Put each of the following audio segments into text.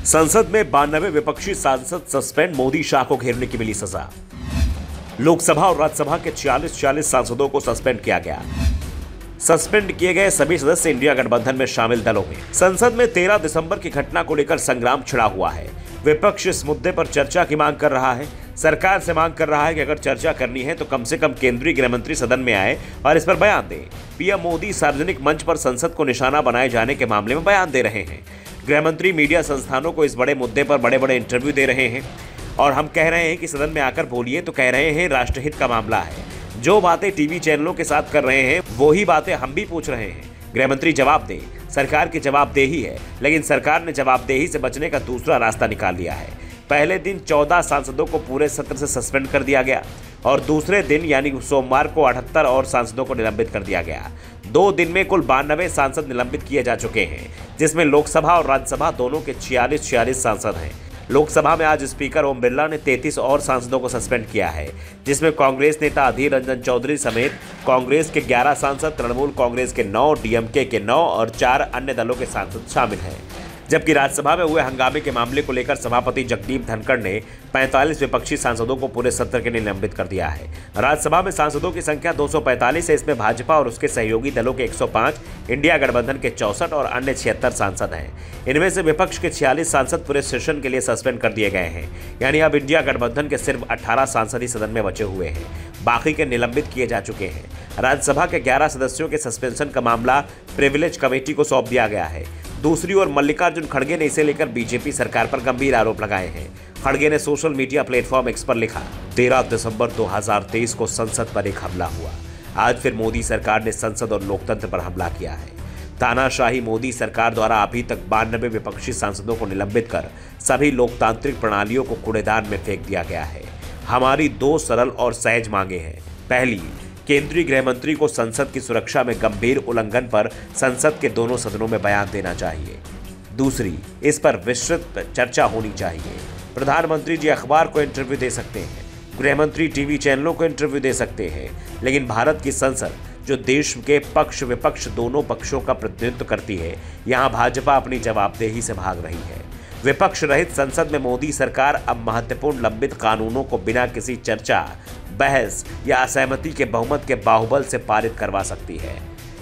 संसद में 92 विपक्षी सांसद सस्पेंड, मोदी शाह को घेरने की मिली सजा। लोकसभा और राज्यसभा के 46 सांसदों को सस्पेंड किया गया। सस्पेंड किए गए सभी सदस्य इंडिया गठबंधन में शामिल दलों में। संसद में 13 दिसंबर की घटना को लेकर संग्राम छिड़ा हुआ है। विपक्ष इस मुद्दे पर चर्चा की मांग कर रहा है। सरकार से मांग कर रहा है कि अगर चर्चा करनी है तो कम से कम केंद्रीय गृह मंत्री सदन में आए और इस पर बयान दें। पीएम मोदी सार्वजनिक मंच पर संसद को निशाना बनाए जाने के मामले में बयान दे रहे हैं। गृह मंत्री मीडिया संस्थानों को इस बड़े मुद्दे पर बड़े बड़े इंटरव्यू दे रहे हैं और हम कह रहे हैं कि सदन में आकर बोलिए तो कह रहे हैं राष्ट्रहित का मामला है। जो बातें टीवी चैनलों के साथ कर रहे हैं वही बातें हम भी पूछ रहे हैं। गृह मंत्री जवाब दे। सरकार की जवाबदेही है, लेकिन सरकार ने जवाबदेही से बचने का दूसरा रास्ता निकाल लिया है। पहले दिन 14 सांसदों को पूरे सत्र से सस्पेंड कर दिया गया और दूसरे दिन यानी सोमवार को 78 और सांसदों को निलंबित कर दिया गया। 2 दिन में कुल 92 सांसद निलंबित किए जा चुके हैं, जिसमें लोकसभा और राज्यसभा दोनों के 46 सांसद हैं। लोकसभा में आज स्पीकर ओम बिरला ने 33 और सांसदों को सस्पेंड किया है, जिसमें कांग्रेस नेता अधीर रंजन चौधरी समेत कांग्रेस के 11 सांसद, तृणमूल कांग्रेस के 9, डीएमके के 9 और 4 अन्य दलों के सांसद शामिल हैं। जबकि राज्यसभा में हुए हंगामे के मामले को लेकर सभापति जगदीप धनखड़ ने 45 विपक्षी सांसदों को पूरे सत्र के लिए निलंबित कर दिया है। राज्यसभा में सांसदों की संख्या 245 है। इसमें भाजपा और उसके सहयोगी दलों के 105, इंडिया गठबंधन के 64 और अन्य 76 सांसद हैं। इनमें से विपक्ष के 46 सांसद पूरे सेशन के लिए सस्पेंड कर दिए गए हैं, यानी अब इंडिया गठबंधन के सिर्फ 18 सांसद ही सदन में बचे हुए हैं, बाकी के निलंबित किए जा चुके हैं। राज्यसभा के 11 सदस्यों के सस्पेंशन का मामला प्रिविलेज कमेटी को सौंप दिया गया है। दूसरी ओर मल्लिकार्जुन खड़गे ने इसे लेकर बीजेपी सरकार पर गंभीर आरोप लगाए हैं। खड़गे ने सोशल मीडिया प्लेटफॉर्म एक्स पर लिखा, 13 दिसंबर 2023 को संसद पर एक हमला हुआ। आज फिर मोदी सरकार ने संसद और लोकतंत्र पर हमला किया है। तानाशाही मोदी सरकार द्वारा अभी तक 92 विपक्षी सांसदों को निलंबित कर सभी लोकतांत्रिक प्रणालियों को कूड़ेदान में फेंक दिया गया है। हमारी 2 सरल और सहज मांगे हैं। पहली, केंद्रीय गृह मंत्री को संसद की सुरक्षा में गंभीर उल्लंघन पर संसद के दोनों सदनों में बयान देना चाहिए। दूसरी, इस पर विस्तृत चर्चा होनी चाहिए। प्रधानमंत्री जी अखबार को इंटरव्यू दे सकते हैं, गृह मंत्री टीवी चैनलों को इंटरव्यू दे सकते हैं, लेकिन भारत की संसद जो देश के पक्ष विपक्ष दोनों पक्षों का प्रतिनिधित्व करती है, यहाँ भाजपा अपनी जवाबदेही से भाग रही है। विपक्ष रहित संसद में मोदी सरकार अब महत्वपूर्ण लंबित कानूनों को बिना किसी चर्चा, बहस या असहमति के बहुमत के बाहुबल से पारित करवा सकती है।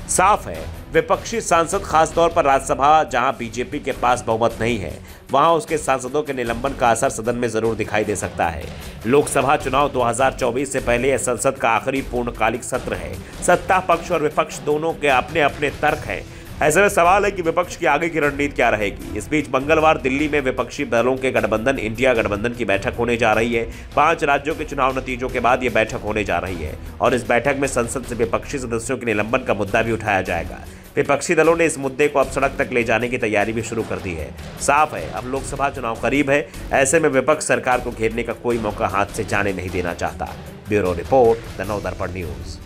साफ है, विपक्षी सांसद खासतौर पर राज्यसभा जहां बीजेपी के पास बहुमत नहीं है, वहां उसके सांसदों के निलंबन का असर सदन में जरूर दिखाई दे सकता है। लोकसभा चुनाव 2024 से पहले यह संसद का आखिरी पूर्णकालिक सत्र है। सत्ता पक्ष और विपक्ष दोनों के अपने अपने तर्क हैं। ऐसे में सवाल है कि विपक्ष की आगे की रणनीति क्या रहेगी। इस बीच मंगलवार दिल्ली में विपक्षी दलों के गठबंधन इंडिया गठबंधन की बैठक होने जा रही है। 5 राज्यों के चुनाव नतीजों के बाद यह बैठक होने जा रही है और इस बैठक में संसद से विपक्षी सदस्यों के निलंबन का मुद्दा भी उठाया जाएगा। विपक्षी दलों ने इस मुद्दे को अब सड़क तक ले जाने की तैयारी भी शुरू कर दी है। साफ है, अब लोकसभा चुनाव करीब है। ऐसे में विपक्ष सरकार को घेरने का कोई मौका हाथ से जाने नहीं देना चाहता। Bureau report, the Navdarpan news.